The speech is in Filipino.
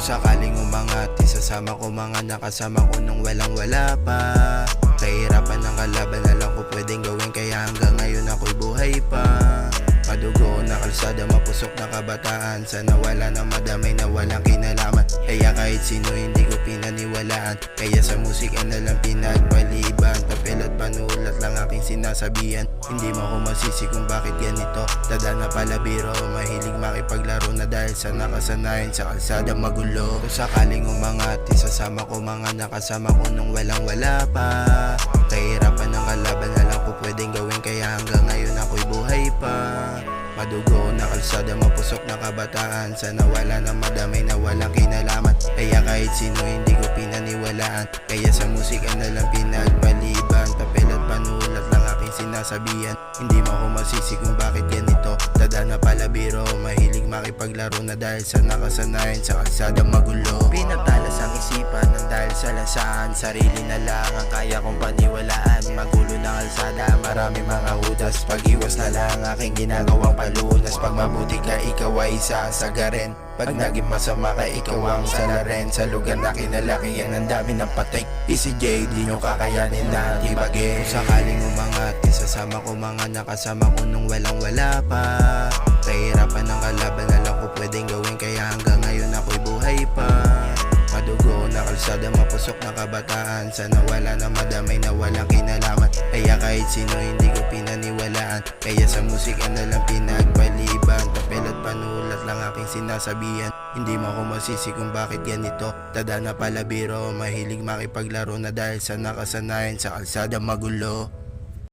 sakaling umangat, isasama ko mga nakasama ko nung walang wala pa. Kahirapan ng kalaban, alam ko pwedeng gawin, kaya hanggang ngayon ako'y buhay pa. Madugo na kalsada, mapusok na kabataan, sana wala na madamay na walang kinalaman. Kaya kahit sino hindi ko pinaniwalaan, kaya sa musika na lang pinagpaliban. Papel at panulat lang aking sinasabihan, hindi mo ako masisi kung bakit ganito. Dada na pala biro, mahilig makipaglaro na dahil sa nakasanayan sa kalsada magulo. Kung sakaling umangat, isasama ko mga nakasama ko nung walang wala pa. Kahirapan ng kalaban, alam ko pwedeng gawin, kaya hanggang ngayon ako'y buhay pa. Madugo na kalsada, mapusok na kabataan, sana wala na madamay na walang kinalaman. Kaya kahit sino hindi ko pinaniwalaan, kaya sa musika na lang pinagpaliban. Papel at panulat lang aking sinasabihan, hindi mo ako masisi kung bakit ganito. Dada na pala biro, mahilig makipaglaro na dahil sa nakasanayan sa kalsada magulo. Pinagtalas ang isipan ng dahil sa lasaan, sarili na lang ang kaya kong paniwalaan. Magulo na kalsada, marami mga hudas, pag-iwas na lang aking ginagawang palunas. Pag mabuti ka, ikaw ay sasagarin, pag naging masama ka, ikaw ang salarin. Sa lugar na kinalakihan, ang dami ng patay, PCJ, di nyo kakayanin na tibagin. Kung sakaling umangat, isasama ko mga nakasama ko nung walang wala pa. Kahirapan ng kalaban, alam ko pwedeng gawin, kaya hanggang ngayon ako'y buhay pa. Madugo na kalsada, mapusok na kabataan, sana wala na madamay na walang kinalaman. Kaya kahit sino hindi ko pinaniwalaan, kaya sa musika na lang pinagpaliban. Papel at panulat lang aking sinasabihan, hindi mo ako masisi kung bakit ganito. Dada na pala biro, mahilig makipaglaro na dahil sa nakasanayan sa kalsada magulo.